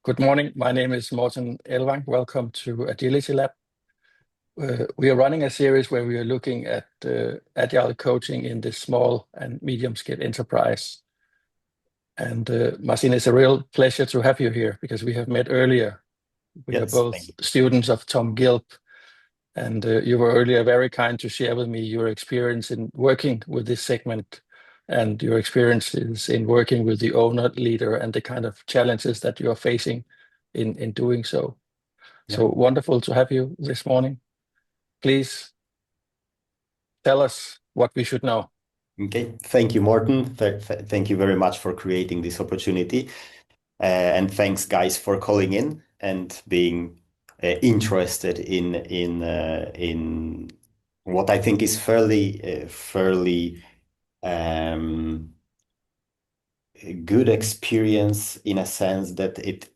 Good morning. My name is Marcin Elvang. Welcome to Agility Lab. We are running a series where we are looking at agile coaching in the small and medium-scale enterprise. And Marcin, it's a real pleasure to have you here because we have met earlier. We are both students of Tom Gilb, and you were earlier very kind to share with me your experience in working with this segment and your experiences in working with the owner, leader, and the kind of challenges that you are facing in doing so. Yeah. So wonderful to have you this morning. Please tell us what we should know. Okay, thank you, Morten. Thank you very much for creating this opportunity. And thanks, guys, for calling in and being interested in what I think is fairly good experience, in a sense that it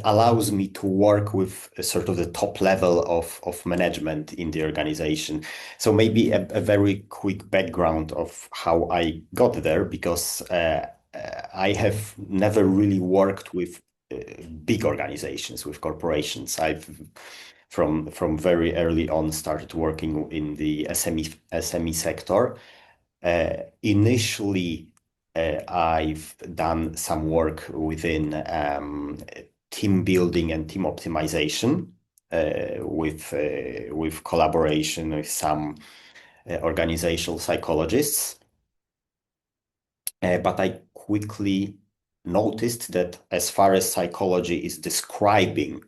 allows me to work with sort of the top level of management in the organization. So maybe a very quick background of how I got there, because I have never really worked with big organizations, with corporations. I've from very early on started working in the SME sector. Initially, I've done some work within team building and team optimization with collaboration with some organizational psychologists. But I quickly noticed that as far as psychology is describing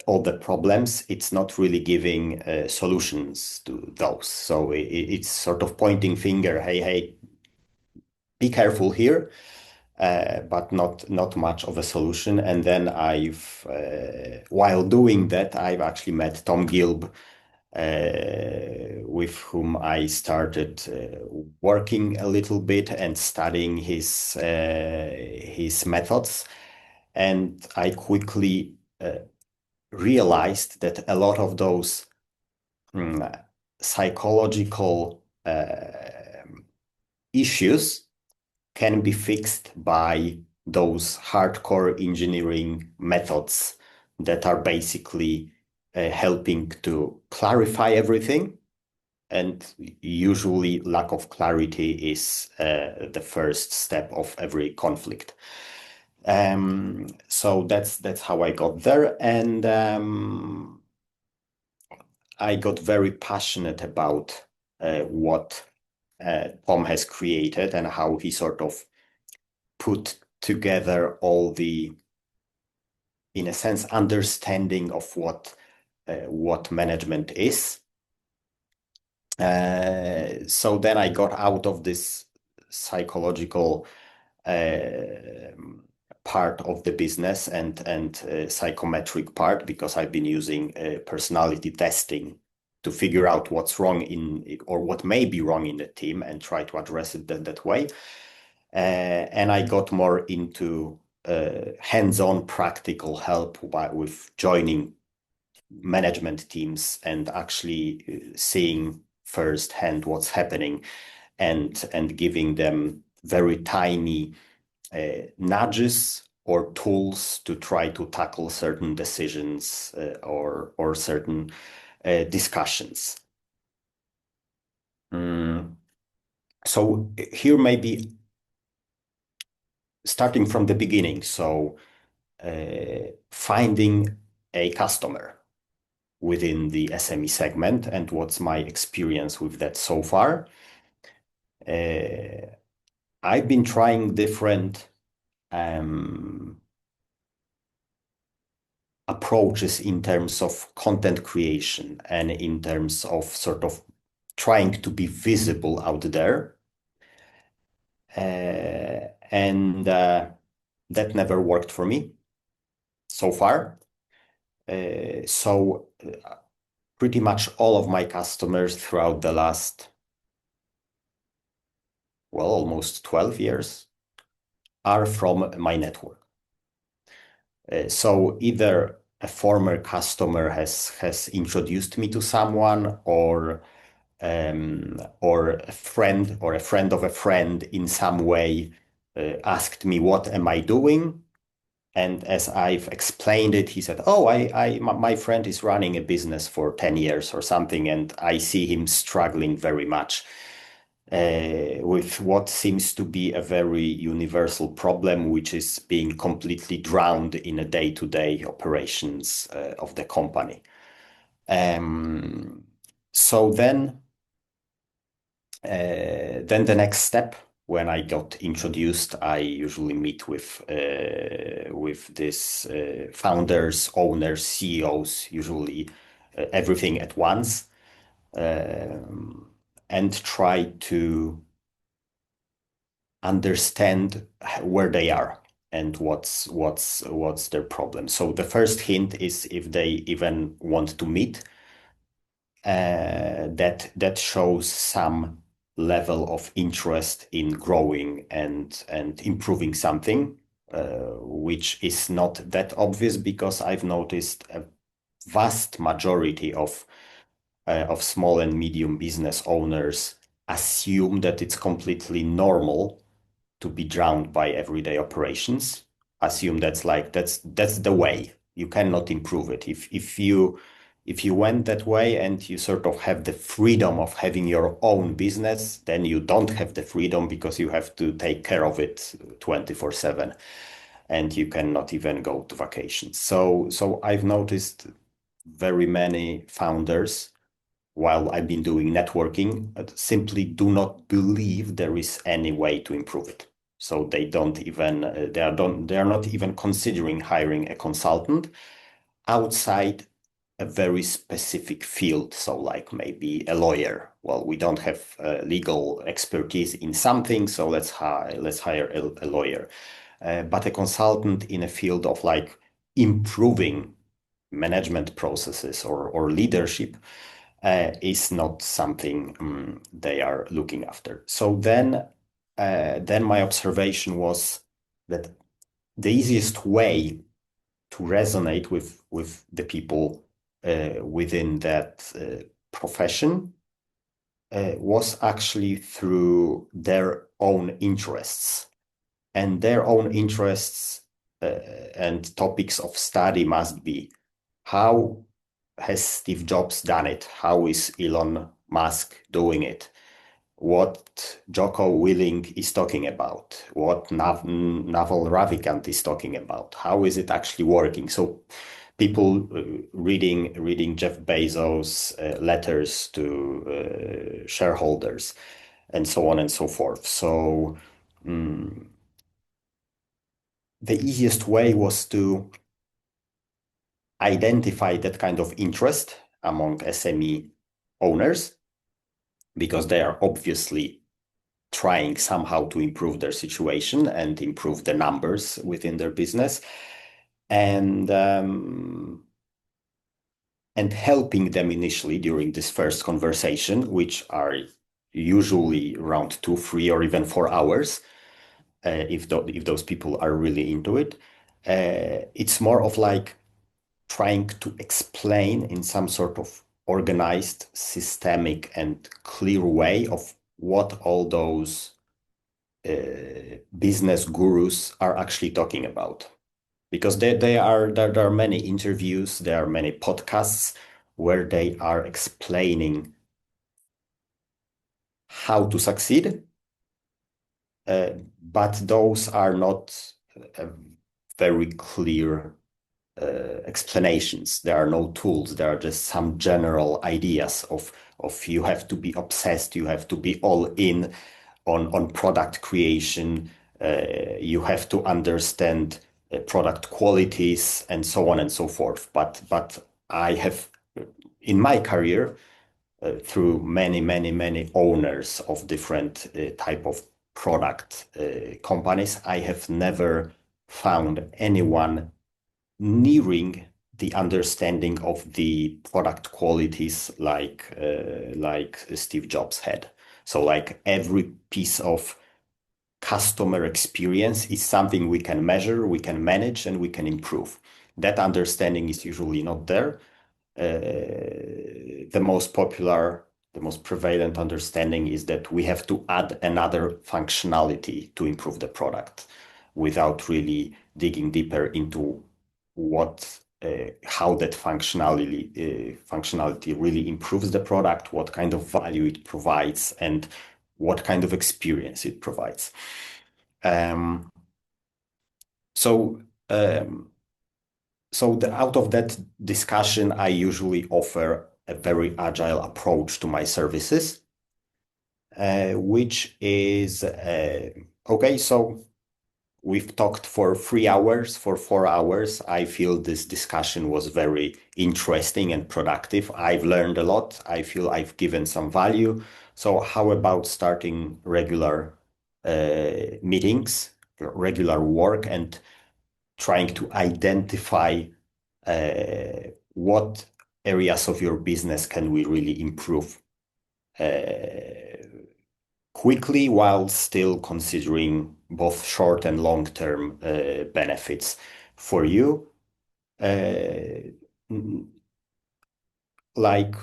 all the problems, it's not really giving solutions to those. So it's sort of pointing finger, hey, be careful here, but not much of a solution. And then while doing that, I've actually met Tom Gilb, with whom I started working a little bit and studying his methods. And I quickly realized that a lot of those psychological issues can be fixed by those hardcore engineering methods that are basically helping to clarify everything. And usually lack of clarity is the first step of every conflict. So that's how I got there. And I got very passionate about what Tom has created and how he sort of put together all the, in a sense, understanding of what management is. So then I got out of this psychological part of the business and psychometric part, because I've been using personality testing to figure out what's wrong or what may be wrong in the team and try to address it that way. And I got more into hands-on practical help with joining management teams and actually seeing firsthand what's happening and giving them very tiny nudges or tools to try to tackle certain decisions or certain discussions. So here maybe starting from the beginning. So finding a customer within the SME segment and what's my experience with that so far. I've been trying different approaches in terms of content creation and in terms of sort of trying to be visible out there. And that never worked for me so far. So pretty much all of my customers throughout the last, well, almost 12 years are from my network. So either a former customer has introduced me to someone, or a friend of a friend in some way asked me, what am I doing? And as I've explained it, he said, "Oh, my friend is running a business for 10 years or something, and I see him struggling very much with what seems to be a very universal problem, which is being completely drowned in a day-to-day operations of the company." So then the next step, when I got introduced, I usually meet with this founders, owners, CEOs, usually everything at once, and try to understand where they are and what's their problem. So the first hint is if they even want to meet, that shows some level of interest in growing and improving something, which is not that obvious, because I've noticed a vast majority of small and medium business owners assume that it's completely normal to be drowned by everyday operations. Assume that's the way. You cannot improve it. If you went that way and you sort of have the freedom of having your own business, then you don't have the freedom, because you have to take care of it 24/7, and you cannot even go to vacations. So I've noticed very many founders, while I've been doing networking, simply do not believe there is any way to improve it. So they don't even they are not even considering hiring a consultant outside a very specific field. So like maybe a lawyer. Well, we don't have legal expertise in something, so let's hire a lawyer. But a consultant in a field of like improving management processes or leadership is not something they are looking after. So then my observation was that the easiest way to resonate with the people within that profession was actually through their own interests. And their own interests and topics of study must be: how has Steve Jobs done it? How is Elon Musk doing it? What Jocko Willing is talking about? What Naval Ravikant is talking about? How is it actually working? So people reading Jeff Bezos' letters to shareholders, and so on and so forth. So the easiest way was to identify that kind of interest among SME owners, because they are obviously trying somehow to improve their situation and improve the numbers within their business, and helping them initially during this first conversation, which are usually around 2, 3, or even 4 hours, if those people are really into it. It's more of like trying to explain in some sort of organized, systemic, and clear way of what all those business gurus are actually talking about. Because there are many interviews, there are many podcasts where they are explaining how to succeed, but those are not very clear explanations. There are no tools. There are just some general ideas of you have to be obsessed, you have to be all in on product creation, you have to understand product qualities, and so on and so forth. But I have, in my career, through many owners of different type of product companies, I have never found anyone nearing the understanding of the product qualities like Steve Jobs had. So like every piece of customer experience is something we can measure, we can manage, and we can improve. That understanding is usually not there. The most popular the most prevalent understanding is that we have to add another functionality to improve the product without really digging deeper into how that functionality really improves the product, what kind of value it provides, and what kind of experience it provides. Out of that discussion, I usually offer a very agile approach to my services, which is okay. So we've talked for 3 hours, for 4 hours. I feel this discussion was very interesting and productive. I've learned a lot. I feel I've given some value. So how about starting regular meetings, regular work, and trying to identify what areas of your business can we really improve quickly while still considering both short and long-term benefits for you. Like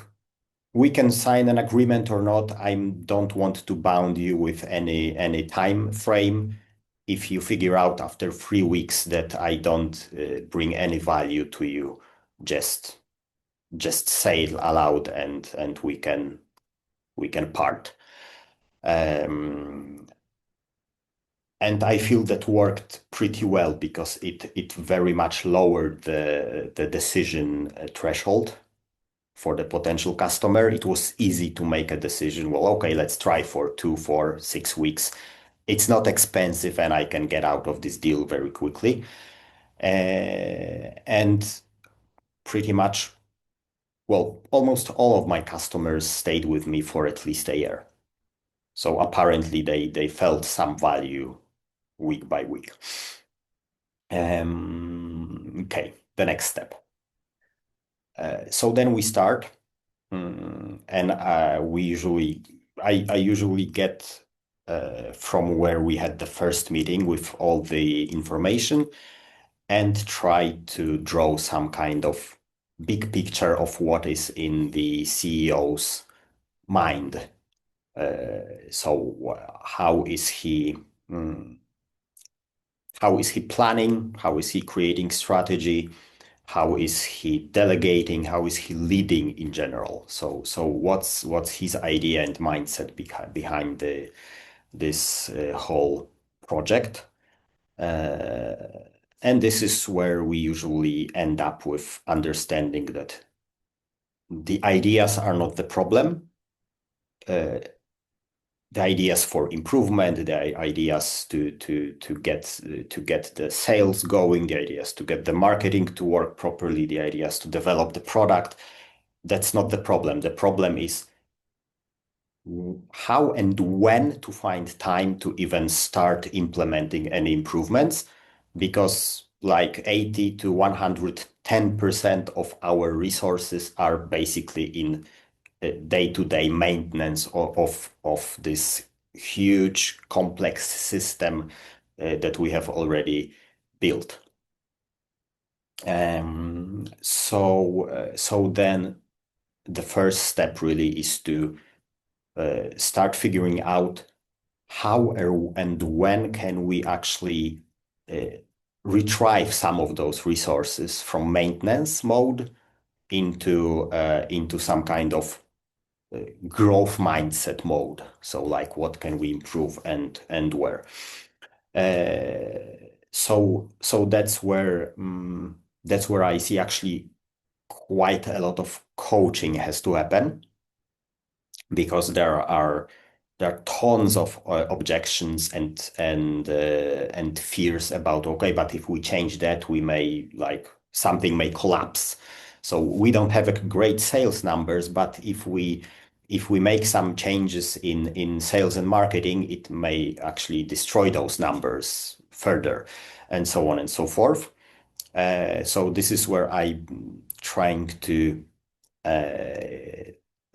we can sign an agreement or not. I don't want to bound you with any time frame. If you figure out after 3 weeks that I don't bring any value to you, just say it aloud and we can part. And I feel that worked pretty well because it very much lowered the decision threshold for the potential customer. It was easy to make a decision. Well, okay, let's try for 2, 4, 6 weeks. It's not expensive and I can get out of this deal very quickly. And pretty much, well, almost all of my customers stayed with me for at least a year. So apparently they felt some value week by week. Okay, the next step. So then we start, and I usually get from where we had the first meeting with all the information and try to draw some kind of big picture of what is in the CEO's mind. So how is he planning? How is he creating strategy? How is he delegating? How is he leading in general? So what's his idea and mindset behind this whole project? And this is where we usually end up with understanding that the ideas are not the problem. The ideas for improvement, the ideas to get the sales going, the ideas to get the marketing to work properly, the ideas to develop the product. That's not the problem. The problem is how and when to find time to even start implementing any improvements, because like 80 to 110% of our resources are basically in day-to-day maintenance of this huge complex system that we have already built. So then the first step really is to start figuring out how and when can we actually retrieve some of those resources from maintenance mode into some kind of growth mindset mode. So like what can we improve and where? So that's where I see actually quite a lot of coaching has to happen, because there are tons of objections and fears about, okay, but if we change that, we may something may collapse. So we don't have great sales numbers, but if we make some changes in sales and marketing, it may actually destroy those numbers further, and so on and so forth. So this is where I'm trying to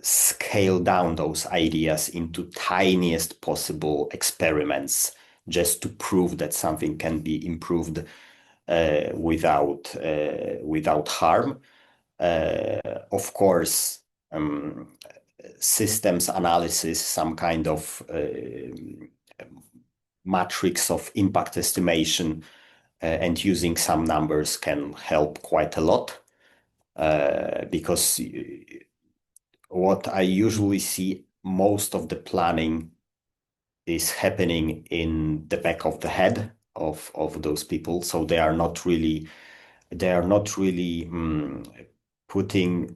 scale down those ideas into tiniest possible experiments, just to prove that something can be improved without harm. Of course, systems analysis, some kind of matrix of impact estimation, and using some numbers can help quite a lot, because what I usually see, most of the planning is happening in the back of the head of those people. So they are not really putting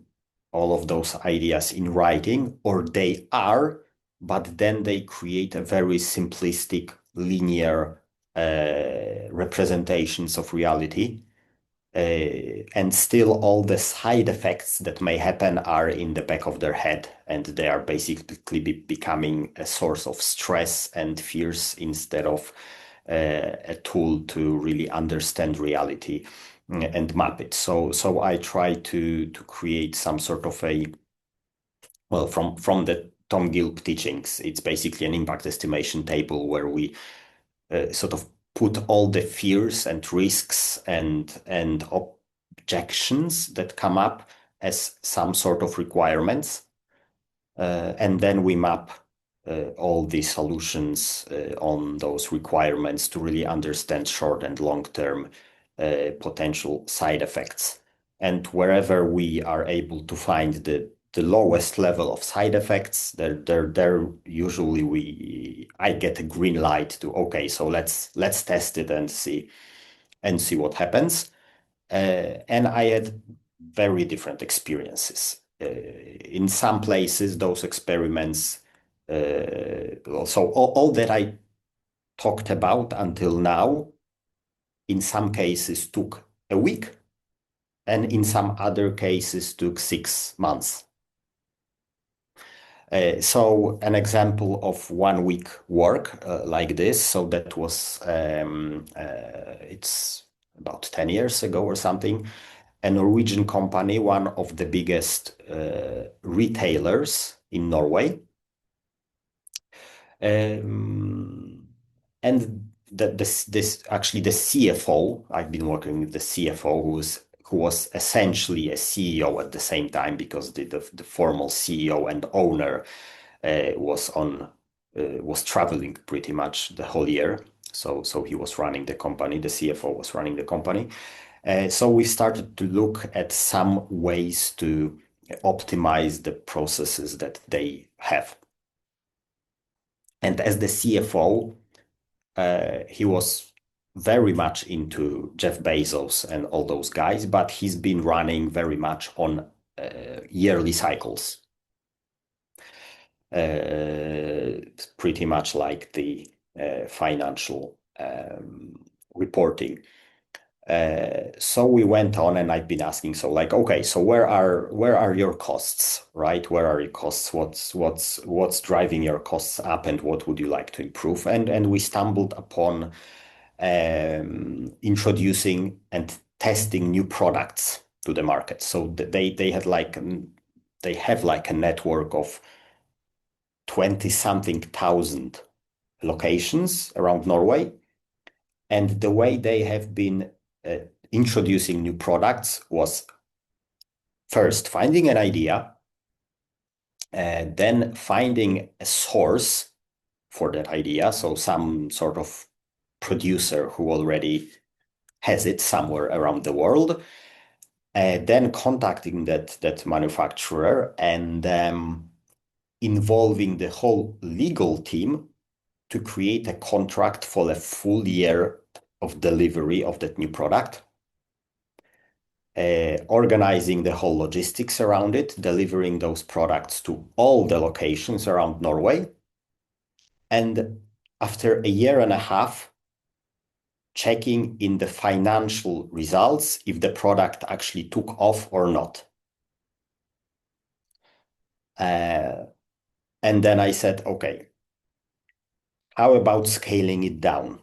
all of those ideas in writing, or they are, but then they create a very simplistic, linear representations of reality. And still all the side effects that may happen are in the back of their head, and they are basically becoming a source of stress and fears instead of a tool to really understand reality and map it. So I try to create some sort of from the Tom Gilb teachings, it's basically an impact estimation table where we sort of put all the fears and risks and objections that come up as some sort of requirements. And then we map all the solutions on those requirements to really understand short and long-term potential side effects. And wherever we are able to find the lowest level of side effects, there usually I get a green light to, okay, so let's test it and see what happens. And I had very different experiences. In some places, those experiments, so all that I talked about until now, in some cases took a week, and in some other cases took 6 months. So an example of 1 week work like this, so that was, it's about 10 years ago or something, a Norwegian company, one of the biggest retailers in Norway. And this actually the CFO, I've been working with the CFO who was essentially a CEO at the same time, because the formal CEO and owner was traveling pretty much the whole year. So he was running the company, the CFO was running the company. So we started to look at some ways to optimize the processes that they have. And as the CFO, he was very much into Jeff Bezos and all those guys, but he's been running very much on yearly cycles. Pretty much like the financial reporting. So we went on, and I've been asking, so like, okay, so where are your costs, right? Where are your costs? What's driving your costs up, and what would you like to improve? And we stumbled upon introducing and testing new products to the market. So they have like a network of 20-something thousand locations around Norway. And the way they have been introducing new products was first finding an idea, then finding a source for that idea, so some sort of producer who already has it somewhere around the world, then contacting that manufacturer, and involving the whole legal team to create a contract for a full year of delivery of that new product, organizing the whole logistics around it, delivering those products to all the locations around Norway. And after a year and a half, checking in the financial results if the product actually took off or not. And then I said, okay, how about scaling it down?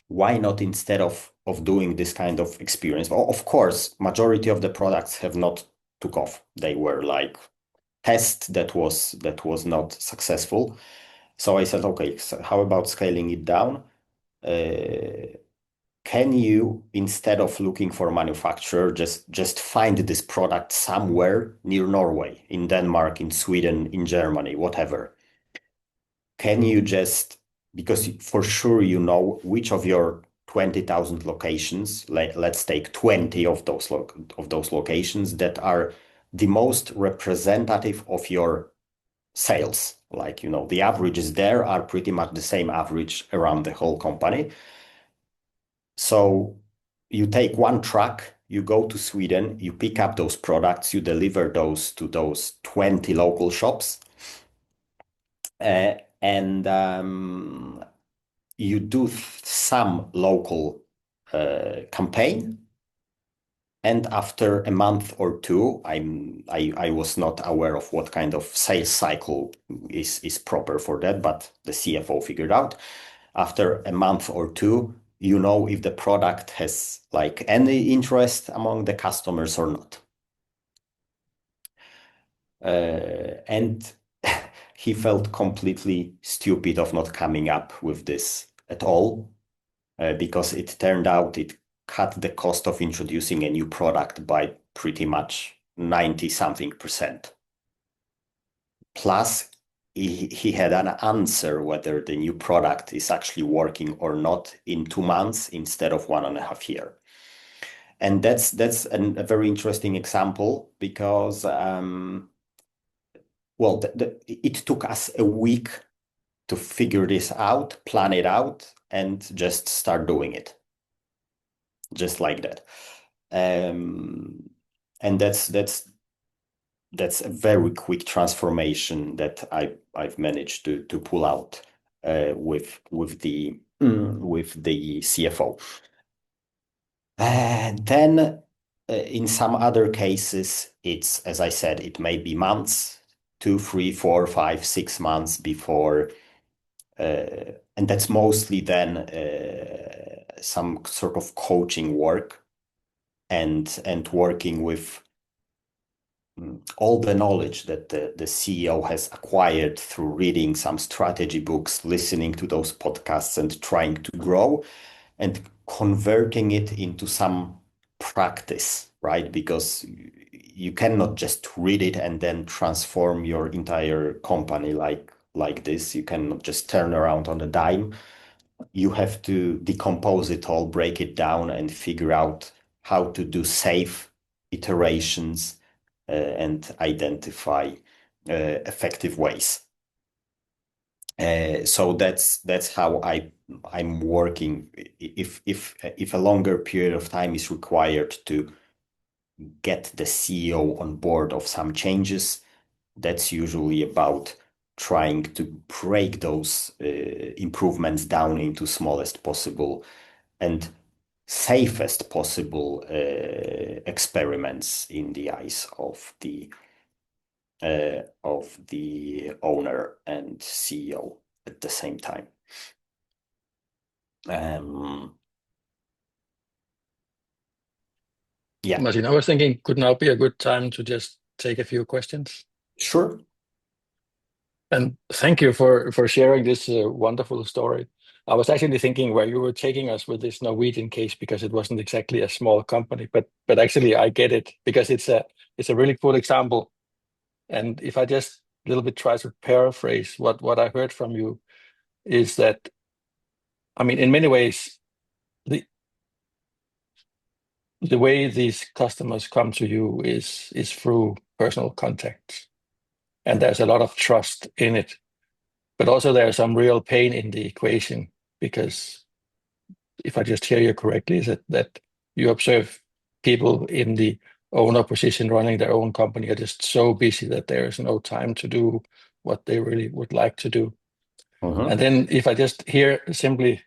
Why not, instead of doing this kind of experience? Well, of course, majority of the products have not took off. They were like test that was not successful. So I said, okay, so how about scaling it down? Can can you, instead of looking for a manufacturer, just find this product somewhere near Norway, in Denmark, in Sweden, in Germany, whatever? Can you just, because for sure you know which of your 20,000 locations, let's take 20 of those locations that are the most representative of your sales. Like, the averages there are pretty much the same average around the whole company. So you take one truck, you go to Sweden, you pick up those products, you deliver those to those 20 local shops, and you do some local campaign. And after a month or two, I was not aware of what kind of sales cycle is proper for that, but the CFO figured out. After a month or two, you know if the product has like any interest among the customers or not. And he felt completely stupid of not coming up with this at all, because it turned out it cut the cost of introducing a new product by pretty much 90-something%. Plus, he had an answer whether the new product is actually working or not in 2 months instead of 1.5 years. And that's a very interesting example because, well, it took us a week to figure this out, plan it out, and just start doing it. Just like that. And that's a very quick transformation that I've managed to pull out with the CFO. And then in some other cases, it's, as I said, it may be months, 2, 3, 4, 5, 6 months before, and that's mostly then some sort of coaching work and working with all the knowledge that the CEO has acquired through reading some strategy books, listening to those podcasts, and trying to grow and converting it into some practice, right? Because you cannot just read it and then transform your entire company like this. You cannot just turn around on a dime. You have to decompose it all, break it down, and figure out how to do safe iterations and identify effective ways. So that's how I'm working. If a longer period of time is required to get the CEO on board of some changes, that's usually about trying to break those improvements down into smallest possible and safest possible experiments in the eyes of the owner and CEO at the same time. Yeah. Marcin, I was thinking, could now be a good time to just take a few questions? Sure. And thank you for sharing this wonderful story. I was actually thinking where you were taking us with this Norwegian case because it wasn't exactly a small company, but actually I get it because it's a really cool example. And if I just a little bit try to paraphrase what I heard from you is that, I mean, in many ways, the way these customers come to you is through personal contacts, and there's a lot of trust in it. But also there's some real pain in the equation because if I just hear you correctly, is that you observe people in the owner position running their own company are just so busy that there is no time to do what they really would like to do. And then if I just hear simply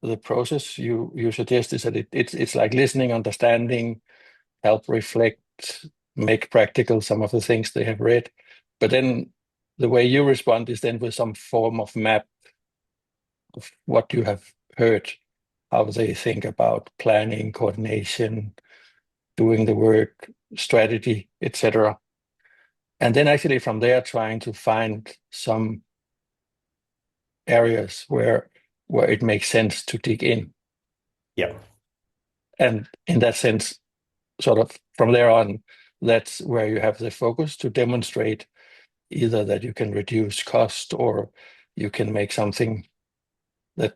the process you suggest is that it's like listening, understanding, help reflect, make practical some of the things they have read. But then the way you respond is then with some form of map of what you have heard, how they think about planning, coordination, doing the work, strategy, etc. And then actually from there trying to find some areas where it makes sense to dig in. Yeah. And in that sense, sort of from there on, that's where you have the focus to demonstrate either that you can reduce cost or you can make something that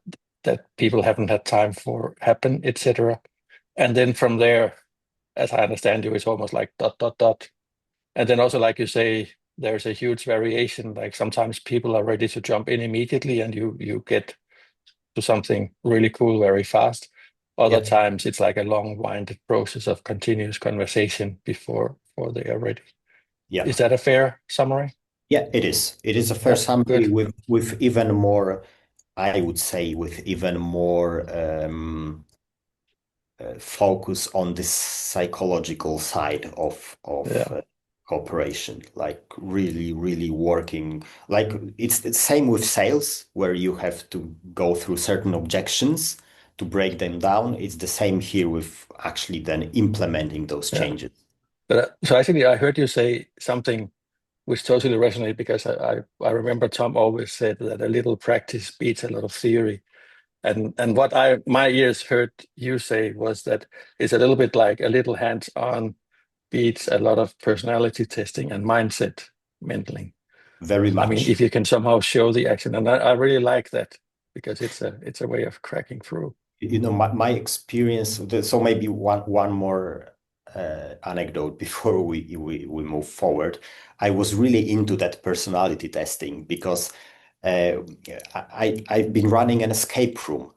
people haven't had time for happen, etc. And then from there, as I understand you, it's almost like dot dot dot. And then also, like you say, there's a huge variation. Like sometimes people are ready to jump in immediately, and you get to something really cool very fast. Other Yeah. times it's like a long winded process of continuous conversation before they are ready. Yeah. Is that a fair summary? Yeah, it is. It is a fair Yeah, summary good. with even more, I would say, with even more focus on this psychological side of Yeah, cooperation, like really, really working. Like it's the same with sales, where you have to go through certain objections to break them down. It's the same here with actually then implementing those yeah. changes. But so actually, I heard you say something which totally resonated because I remember Tom always said that a little practice beats a lot of theory. And what my ears heard you say was that it's a little bit like a little hands-on beats a lot of personality testing and mindset mentoring. Very I mean, much. if you can somehow show the action, and I really like that because it's a way of cracking through. You know, my experience, so maybe one more anecdote before we move forward. I was really into that personality testing because uh, I've been running an escape room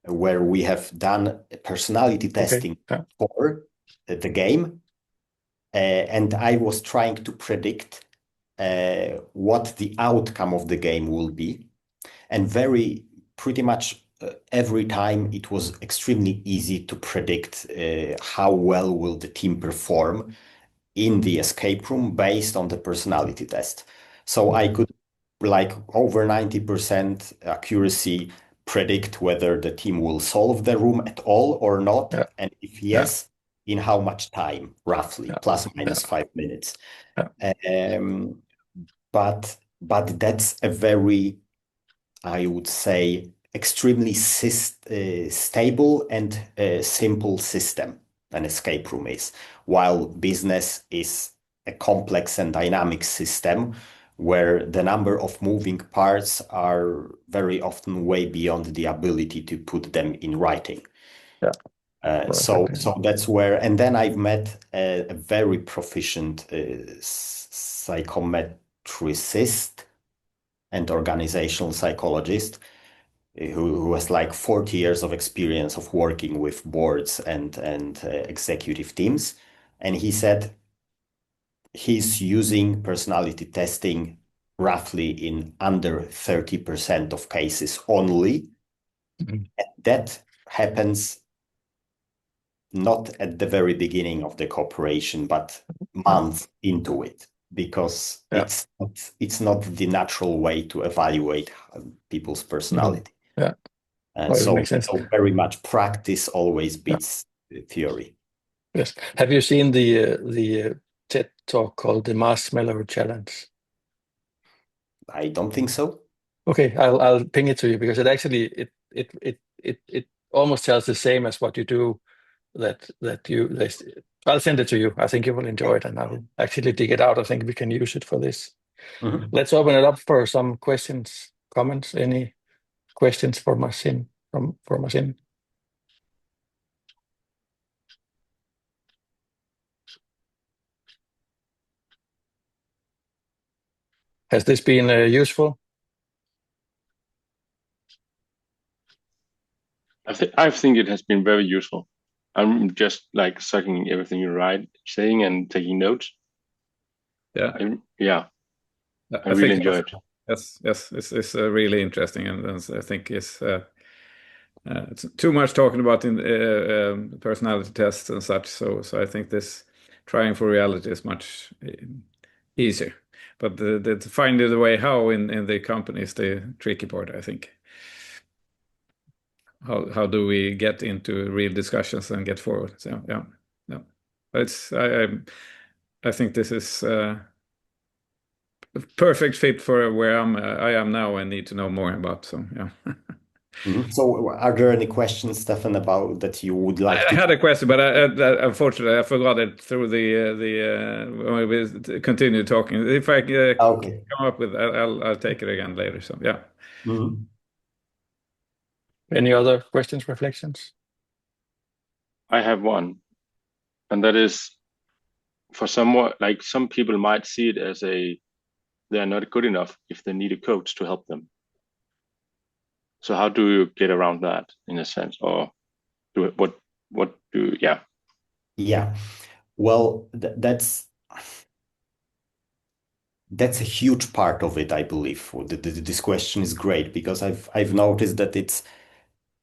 where we have done personality Okay. testing Yeah. for the game, and I was trying to predict what the outcome of the game will be. And very pretty much every time it was extremely easy to predict how well will the team perform in the escape room based on the personality test. So I could, like, over 90% accuracy, predict whether the team will solve the room at all or not, Yeah. and if Yeah. yes, in how much time, roughly, Yeah. plus Yeah. minus 5 minutes. Yeah. Um, but that's a very, I would say, extremely stable and simple system an escape room is, while business is a complex and dynamic system where the number of moving parts are very often way beyond the ability to put them in writing. Yeah. So, Perfect. so that's where, and then I've met a very proficient psychometricist and organizational psychologist who has like 40 years of experience of working with boards and executive teams. And he said he's using personality testing roughly in under 30% of cases only. Mhm. That happens not at the very beginning of the cooperation, but Yeah. months into it, because Yeah. it's not the natural way to evaluate people's No. personality. Yeah. And Well, it so, makes sense. so very much practice always Yeah. beats theory. Yes. Have you seen the TED talk called the Marshmallow Challenge? I don't think so. Okay, I'll ping it to you because it actually it almost tells the same as what you do. I'll send it to you. I think you will enjoy it, and I'll actually dig it out. I think we can use it for this. Mhm. Let's open it up for some questions, comments. Any questions for Marcin for Marcin? Has this been useful? I think it has been very useful. I'm just like sucking everything you're saying and taking notes. Yeah, Yeah, I I really think enjoy it. yes, yes, it's really interesting, and I think it's too much talking about in personality tests and such. So I think this trying for reality is much easier. But to find the way how in the company is the tricky part, I think. How do we get into real discussions and get forward? So yeah, yeah. But I think this is a perfect fit for where I am now and need to know more about. So yeah. So are there any questions, Stefan, about that you would like I to? had a question, but unfortunately I forgot it through when we continue talking. If I Okay. come up with, I'll take it again later. So yeah. Any other questions, reflections? I have one, and that is for somewhat like some people might see it as they are not good enough if they need a coach to help them. So how do you get around that in a sense, or yeah? Yeah. Well, that's a huge part of it, I believe. This question is great because I've noticed that it's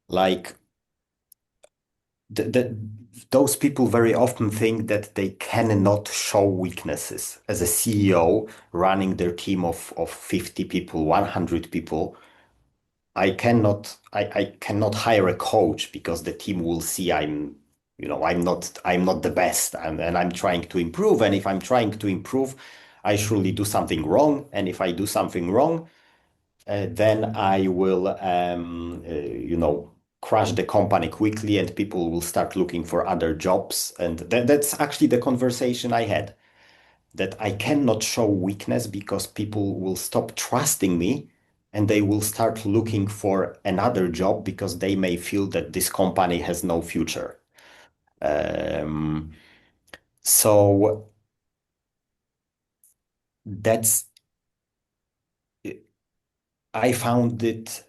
like those people very often think that they cannot show weaknesses. As a CEO running their team of 50 people, 100 people, I cannot hire a coach because the team will see I'm not the best, and I'm trying to improve. And if I'm trying to improve, I surely do something wrong. And if I do something wrong, then I will crash the company quickly, and people will start looking for other jobs. And that's actually the conversation I had, that I cannot show weakness because people will stop trusting me and they will start looking for another job because they may feel that this company has no future. So that's I found it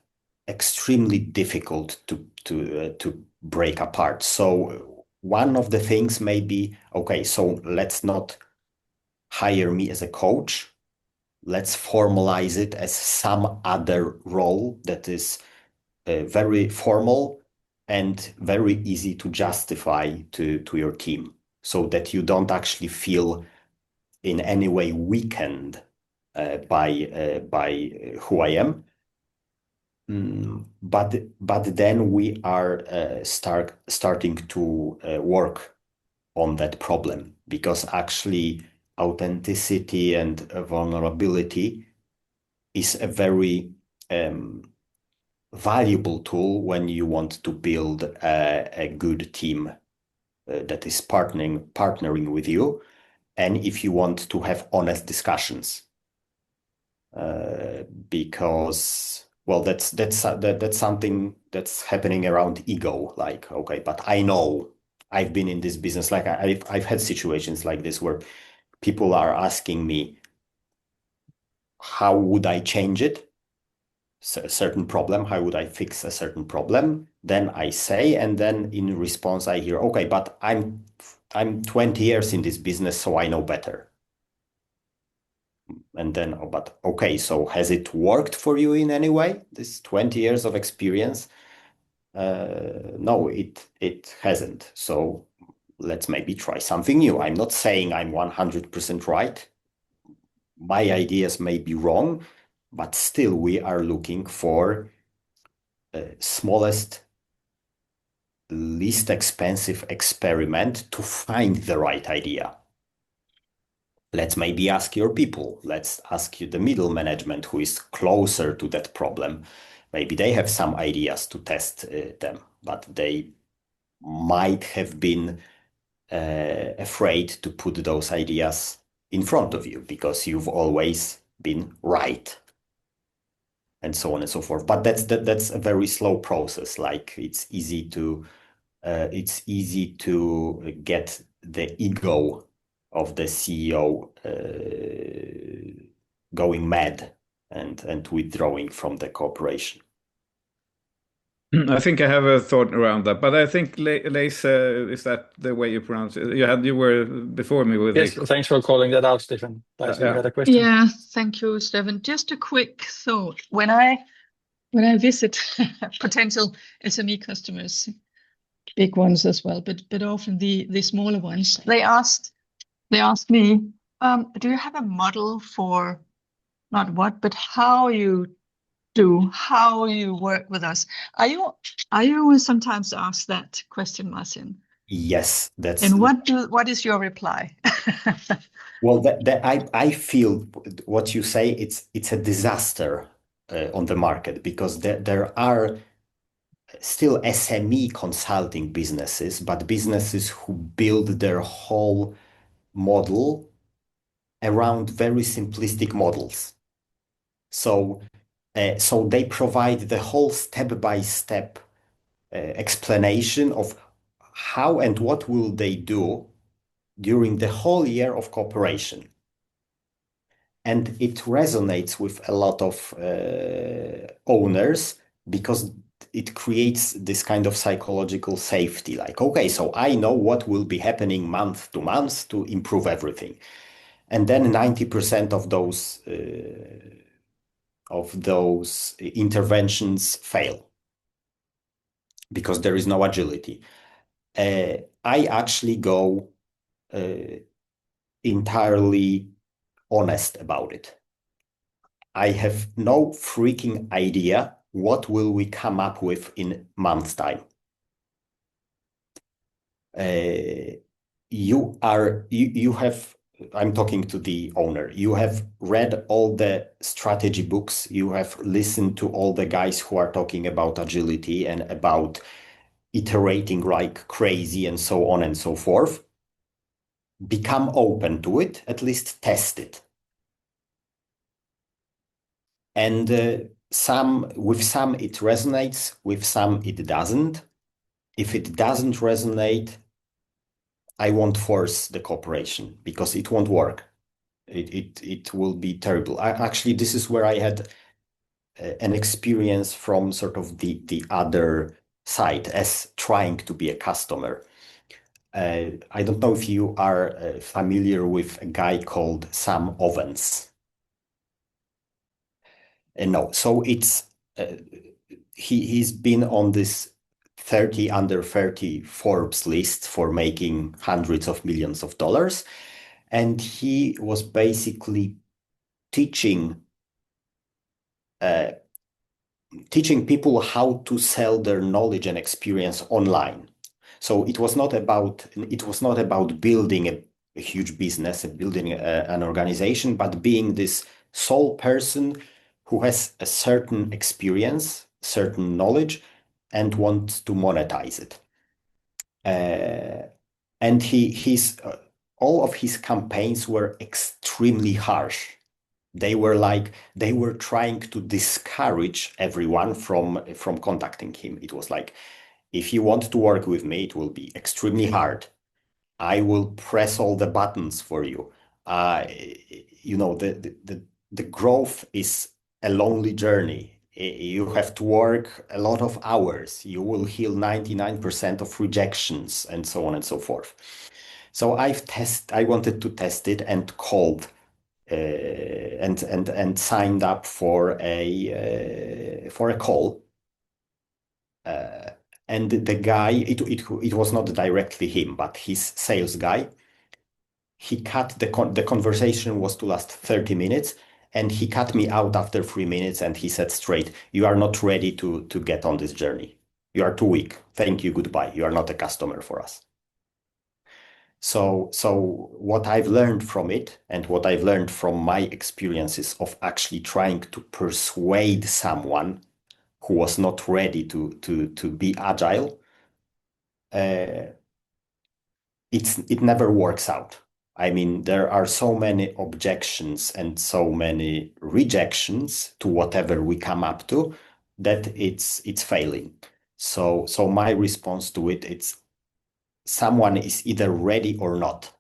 extremely difficult to break apart. So one of the things may be, okay, so let's not hire me as a coach. Let's formalize it as some other role that is very formal and very easy to justify to your team, so that you don't actually feel in any way weakened by who I am. But then we are starting to work on that problem, because actually authenticity and vulnerability is a very valuable tool when you want to build a good team that is partnering with you, and if you want to have honest discussions. Because well, that's something that's happening around ego. Like, okay, but I know I've been in this business. Like I've had situations like this where people are asking me, how would I change it? A certain problem, how would I fix a certain problem? Then I say, and then in response I hear, okay, but I'm 20 years in this business, so I know better. And then, oh, but okay, so has it worked for you in any way, this 20 years of experience? No, it hasn't. So let's maybe try something new. I'm not saying I'm 100% right. My ideas may be wrong, but still we are looking for smallest, least expensive experiment to find the right idea. Let's maybe ask your people. Let's ask you the middle management who is closer to that problem. Maybe they have some ideas to test them, but they might have been afraid to put those ideas in front of you because you've always been right, and so on and so forth. But that's a very slow process. Like it's easy to get the ego of the CEO going mad and withdrawing from the cooperation. I think I have a thought around that, but I think Leis, is that the way you pronounce it? You were before me with Yes, thanks for calling that out, Stefan. Liza, you had a question? Yeah, thank you, Stefan. Just a quick thought. When I visit potential SME customers, big ones as well, but often the smaller ones, they ask me, do you have a model for not what, but how you work with us? Are you sometimes asked that question, Marcin? Yes, that's. And what is your reply? Well, I feel what you say, it's a disaster on the market, because there are still SME consulting businesses, but businesses who build their whole model around very simplistic models. So they provide the whole step-by-step explanation of how and what will they do during the whole year of cooperation. And it resonates with a lot of owners because it creates this kind of psychological safety. Like, okay, so I know what will be happening month to month to improve everything. And then 90% of those interventions fail because there is no agility. I actually go entirely honest about it. I have no freaking idea what will we come up with in month's time. I'm talking to the owner. You have read all the strategy books. You have listened to all the guys who are talking about agility and about iterating like crazy and so on and so forth. Become open to it, at least test it. And with some it resonates, with some it doesn't. If it doesn't resonate, I won't force the cooperation because it won't work. It will be terrible. Actually, this is where I had an experience from sort of the other side as trying to be a customer. I don't know if you are familiar with a guy called Sam Ovens. No, so it's he's been on this 30 under 30 Forbes list for making hundreds of millions of dollars. And he was basically teaching people how to sell their knowledge and experience online. So it was not about building a huge business, building an organization, but being this sole person who has a certain experience, certain knowledge, and wants to monetize it. And all of his campaigns were extremely harsh. They were trying to discourage everyone from contacting him. It was like, if you want to work with me, it will be extremely hard. I will press all the buttons for you. The growth is a lonely journey. You have to work a lot of hours. You will heal 99% of rejections and so on and so forth. So I wanted to test it and called and signed up for a call. And the guy, it was not directly him, but his sales guy. He cut the conversation was to last 30 minutes, and he cut me out after 3 minutes, and he said straight, "You are not ready to get on this journey. You are too weak. Thank you, goodbye. You are not a customer for us." So what I've learned from it, and what I've learned from my experiences of actually trying to persuade someone who was not ready to be agile, it never works out. I mean, there are so many objections and so many rejections to whatever we come up to that it's failing. So my response to it, it's someone is either ready or not.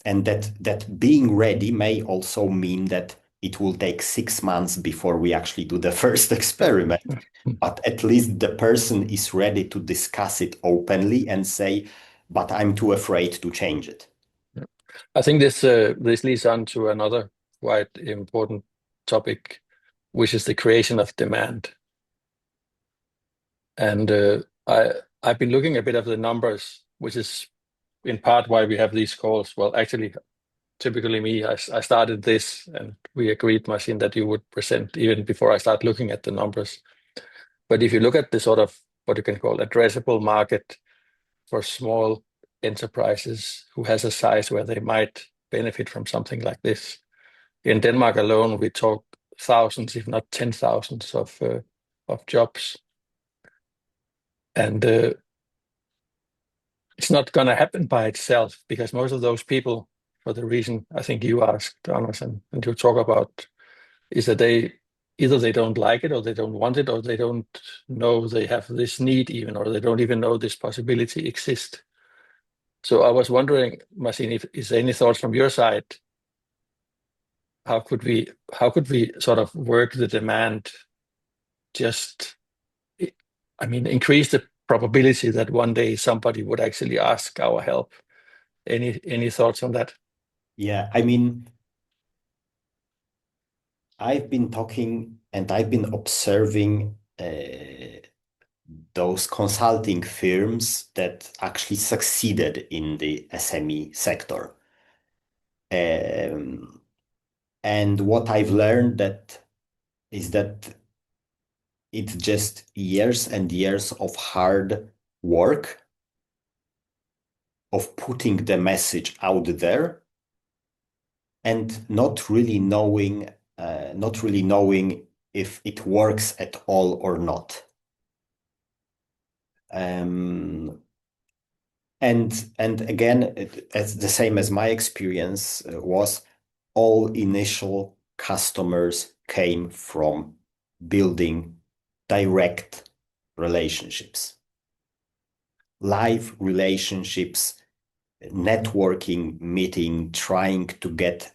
And that being ready may also mean that it will take 6 months before we actually do the first experiment. But at least the person is ready to discuss it openly and say, but I'm too afraid to change it. I think this leads on to another quite important topic, which is the creation of demand. And I've been looking a bit of the numbers, which is in part why we have these calls. Well, actually, typically me, I started this, and we agreed, Marcin, that you would present even before I start looking at the numbers. But if you look at the sort of what you can call addressable market for small enterprises who has a size where they might benefit from something like this, in Denmark alone, we talk thousands, if not 10,000s of jobs. And it's not going to happen by itself, because most of those people, for the reason I think you asked, Anders, and you talk about, is that either they don't like it, or they don't want it, or they don't know they have this need even, or they don't even know this possibility exists. So I was wondering, Marcin, if is there any thoughts from your side? How could we sort of work the demand, just, I mean, increase the probability that one day somebody would actually ask our help? Any thoughts on that? Yeah, I mean, I've been talking and I've been observing those consulting firms that actually succeeded in the SME sector. And what I've learned is that it's just years and years of hard work, of putting the message out there, and not really knowing if it works at all or not. And again, as the same as my experience was, all initial customers came from building direct relationships, live relationships, networking, meeting, trying to get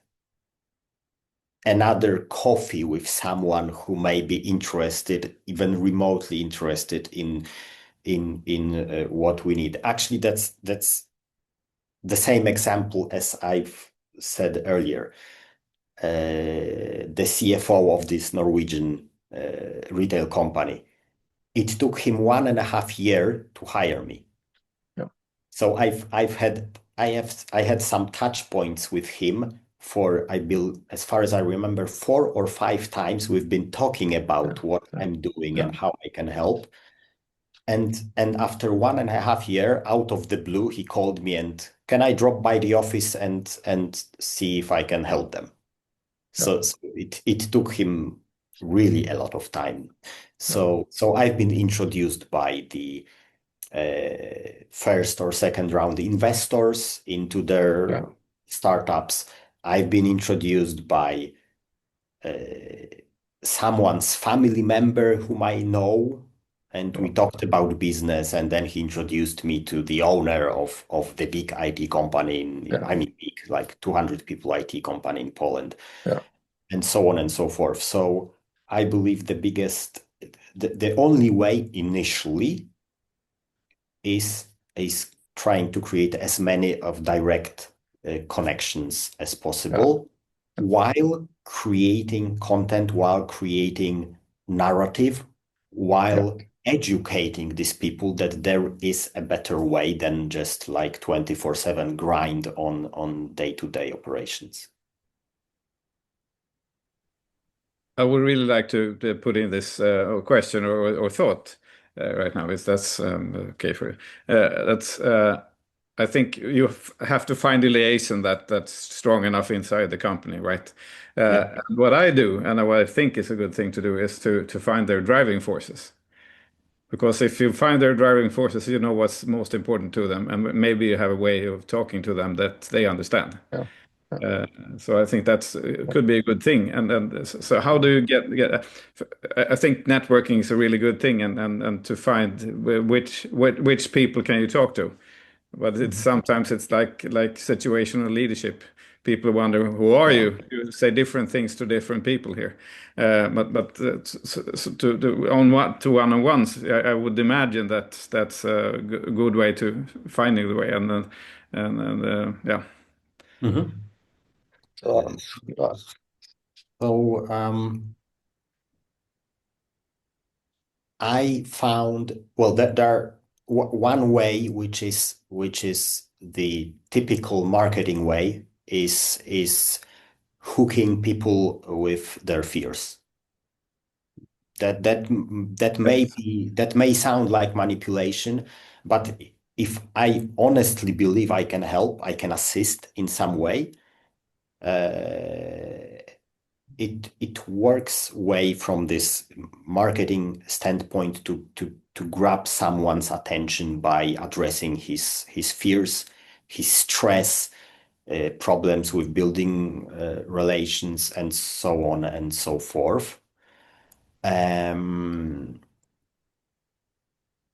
another coffee with someone who may be interested, even remotely interested in what we need. Actually, that's the same example as I've said earlier. The CFO of this Norwegian retail company, it took him 1.5 years to hire me. Yeah. So I had some touch points with him for, as far as I remember, 4 or 5 times. We've been talking about what I'm doing and how I can help. And after 1.5 years, out of the blue, he called me and, can I drop by the office and see if I can help them? So it took him really a lot of time. So I've been introduced by the first or second round investors into their startups. I've been introduced by someone's family member whom I know, and we talked about business, and then he introduced me to the owner of the big IT company I mean, big, like 200 people IT company in Poland, and so on and so forth. So I believe the only way initially is trying to create as many of direct connections as possible, while creating content, while creating narrative, while educating these people that there is a better way than just like 24/7 grind on day-to-day operations. I would really like to put in this question or thought right now, if that's okay for you. I think you have to find a liaison that's strong enough inside the company, right? What I do, and what I think is a good thing to do, is to find their driving forces. Because if you find their driving forces, you know what's most important to them, and maybe you have a way of talking to them that they understand. So I think could be a good thing. And so how do you get? I think networking is a really good thing, and to find which people can you talk to. But sometimes it's like situational leadership. People wonder, who are you? You say different things to different people here. But on one-on-ones, I would imagine that's a good way to finding the way. Yeah. Mm-hmm. I found, well, that there one way, which is the typical marketing way, is hooking people with their fears. That may sound like manipulation, but if I honestly believe I can help, I can assist in some way, it works way from this marketing standpoint to grab someone's attention by addressing his fears, his stress, problems with building relations, and so on and so forth. And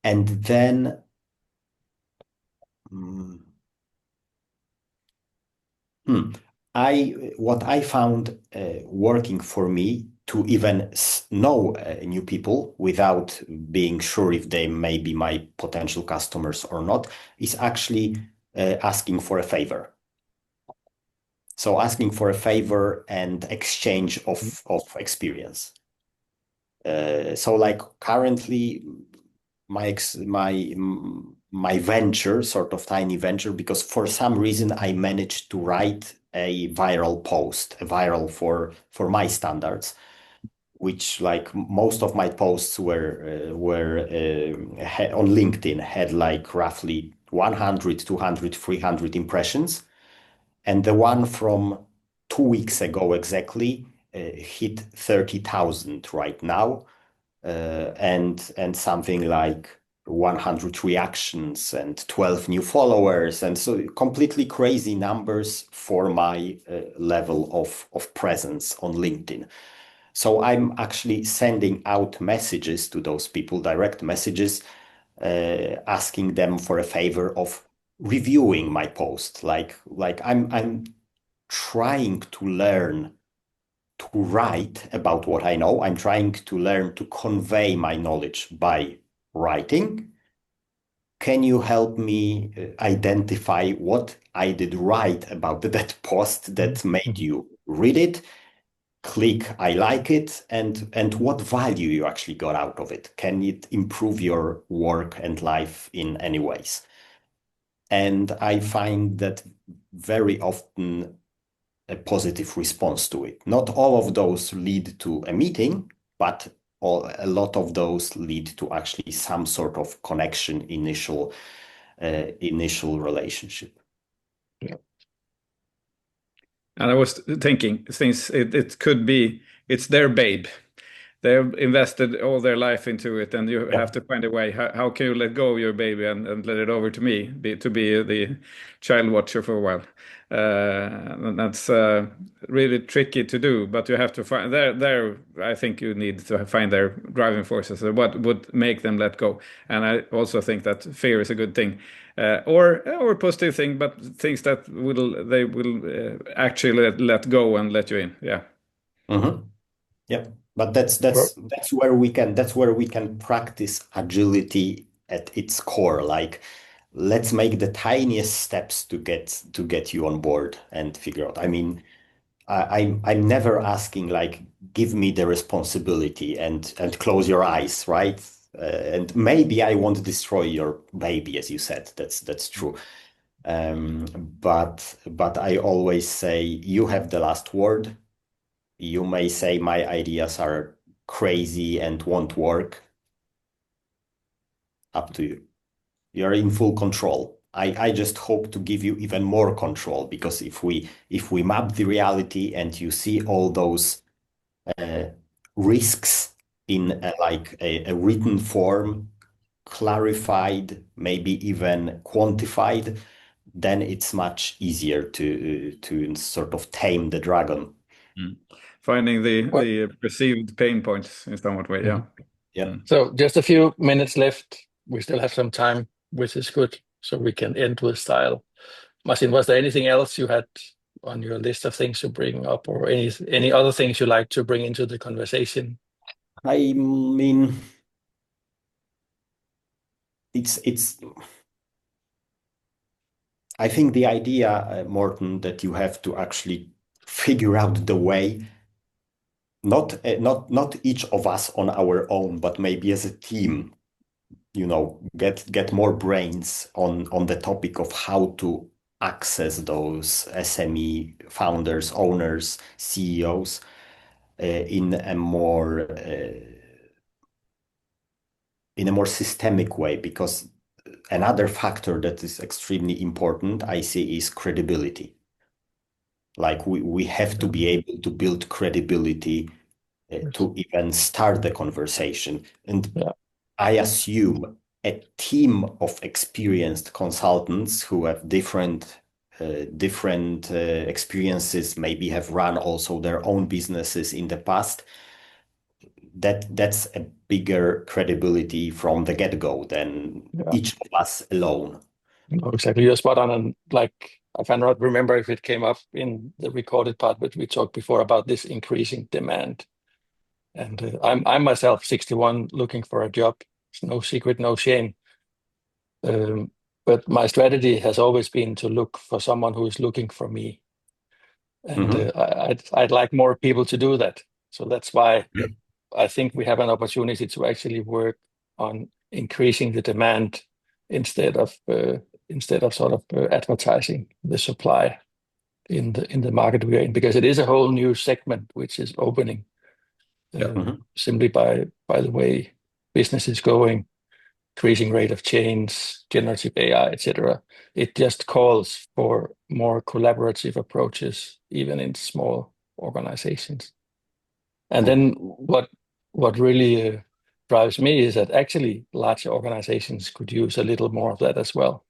then what I found working for me to even know new people without being sure if they may be my potential customers or not is actually asking for a favor. So asking for a favor and exchange of experience. So like currently my venture, sort of tiny venture, because for some reason I managed to write a viral post, a viral for my standards, which like most of my posts were on LinkedIn had like roughly 100, 200, 300 impressions. And the one from 2 weeks ago exactly hit 30,000 right now. And something like 100 reactions and 12 new followers, and so completely crazy numbers for my level of presence on LinkedIn. So I'm actually sending out messages to those people, direct messages, asking them for a favor of reviewing my post. Like I'm trying to learn to write about what I know. I'm trying to learn to convey my knowledge by writing. Can you help me identify what I did right about that post that made you read it, click I like it, and what value you actually got out of it? Can it improve your work and life in any ways? And I find that very often a positive response to it. Not all of those lead to a meeting, but a lot of those lead to actually some sort of connection, initial relationship. Yeah. And I was thinking, since it could be, it's their babe. They've invested all their life into it, and you have to find a way. How can you let go of your baby and let it over to me, to be the child watcher for a while? And that's really tricky to do, but you have to find there. I think you need to find their driving forces. What would make them let go? And I also think that fear is a good thing, or a positive thing, but things that they will actually let go and let you in. Yeah. Mm-hmm. Yeah. But that's where we can practice agility at its core. Like, let's make the tiniest steps to get you on board and figure out. I mean, I'm never asking like, give me the responsibility and close your eyes, right? And maybe I won't destroy your baby, as you said. That's true. But I always say you have the last word. You may say my ideas are crazy and won't work. Up to you. You're in full control. I just hope to give you even more control, because if we map the reality and you see all those risks in a written form, clarified, maybe even quantified, then it's much easier to sort of tame the dragon. Finding the perceived pain points in some way. Yeah. Yeah. So just a few minutes left. We still have some time, which is good, so we can end with style. Marcin, was there anything else you had on your list of things to bring up, or any other things you like to bring into the conversation? I mean, it's I think the idea, Morten, that you have to actually figure out the way, not each of us on our own, but maybe as a team, get more brains on the topic of how to access those SME founders, owners, CEOs in a more systemic way, because another factor that is extremely important, I see, is credibility. Like we have to be able to build credibility to even start the conversation. And I assume a team of experienced consultants who have different experiences, maybe have run also their own businesses in the past, that's a bigger credibility from the get-go than each of us alone. No, exactly. You're spot on. And like, I cannot remember if it came up in the recorded part, but we talked before about this increasing demand. And I'm myself 61 looking for a job. It's no secret, no shame. But my strategy has always been to look for someone who is looking for me. And I'd like more people to do that. So that's why I think we have an opportunity to actually work on increasing the demand instead of sort of advertising the supply in the market we are in, because it is a whole new segment which is opening simply by the way business is going, increasing rate of change, generative AI, etc. It just calls for more collaborative approaches, even in small organizations. And then what really drives me is that actually large organizations could use a little more of that as well,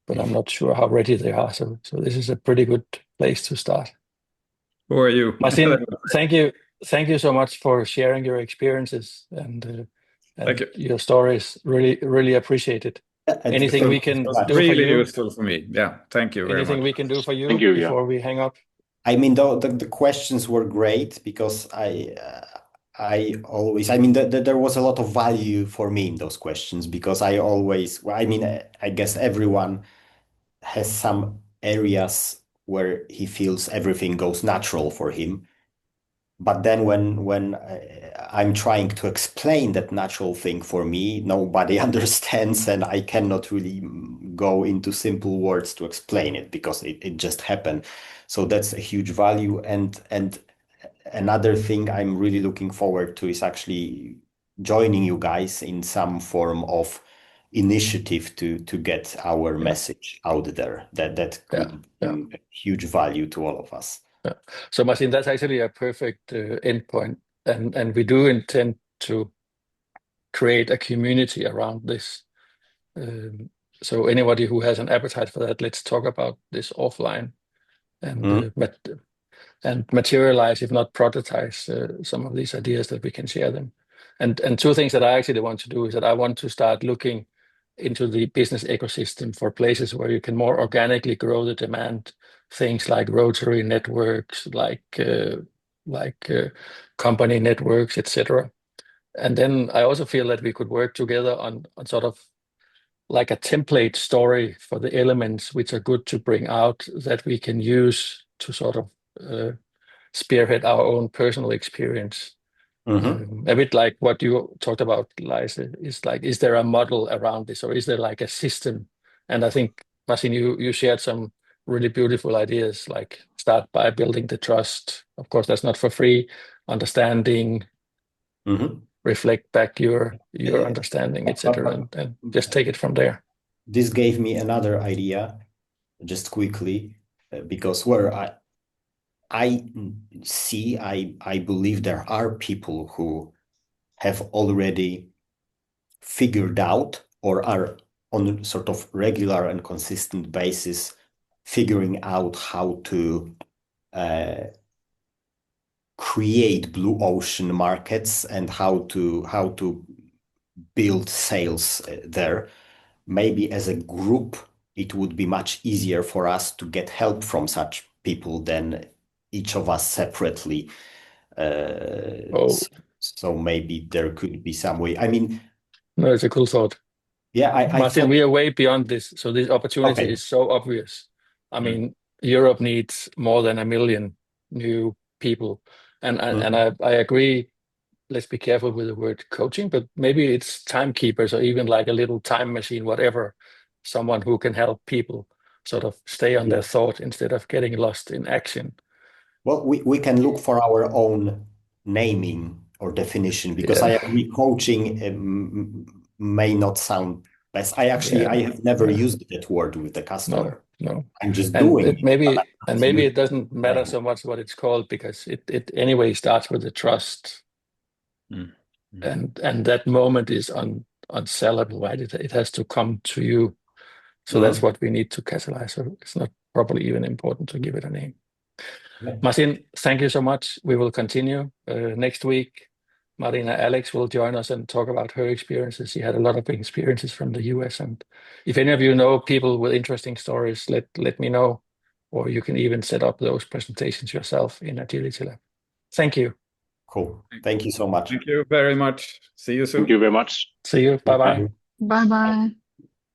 but I'm not sure how ready they are. So this is a pretty good place to start. Who are you? Marcin, thank you so much for sharing your experiences and thank you. Your stories. Really appreciate it. Anything we can do for really you? Useful for me. Yeah, thank you very much. Anything we can do for you, Thank you, before we hang up? I mean, the questions were great because I always, I mean, there was a lot of value for me in those questions because I always, I mean, I guess everyone has some areas where he feels everything goes natural for him. But then when I'm trying to explain that natural thing for me, nobody understands, and I cannot really go into simple words to explain it because it just happened. So that's a huge value. And another thing I'm really looking forward to is actually joining you guys in some form of initiative to get our message out there. That could bring huge value to all of us. Yeah. So Marcin, that's actually a perfect endpoint, and we do intend to create a community around this. So anybody who has an appetite for that, let's talk about this offline and materialize, if not prototype, some of these ideas that we can share them. And two things that I actually want to do is that I want to start looking into the business ecosystem for places where you can more organically grow the demand, things like Rotary networks, like company networks, etc. And then I also feel that we could work together on sort of like a template story for the elements which are good to bring out that we can use to sort of spearhead our own personal experience. A bit like what you talked about, Lisa, is like, is there a model around this, or is there like a system? And I think, Marcin, you shared some really beautiful ideas, like start by building the trust. Of course, that's not for free. Understanding, reflect back your understanding, etc., and just take it from there. This gave me another idea, just quickly, because where I believe there are people who have already figured out or are on sort of regular and consistent basis figuring out how to create blue ocean markets and how to build sales there. Maybe as a group, it would be much easier for us to get help from such people than each of us separately. So maybe there could be some way. I mean, no, it's a cool thought. Yeah, Marcin, we are way beyond this. So this opportunity is so obvious. I mean, Europe needs more than 1 million new people, and I agree. Let's be careful with the word coaching, but maybe it's timekeepers or even like a little time machine, whatever. Someone who can help people sort of stay on their thought instead of getting lost in action. Well, we can look for our own naming or definition, because I agree coaching may not sound best. I have never used that word with the customer. No. I'm just And doing maybe it doesn't matter so much what it's called, because it anyway starts with the trust. And that moment is unsellable, right? It has to come to you. So that's what we need to catalyze. So it's not probably even important to give it a name. Marcin, thank you so much. We will continue. Next week, Marina Alex will join us and talk about her experiences. She had a lot of experiences from the US. And if any of you know people with interesting stories, let me know. Or you can even set up those presentations yourself in Agility Lab. Thank you. Cool. Thank you so much. Thank you very much. See you soon. Thank you very much. See you. Bye-bye. Bye-bye.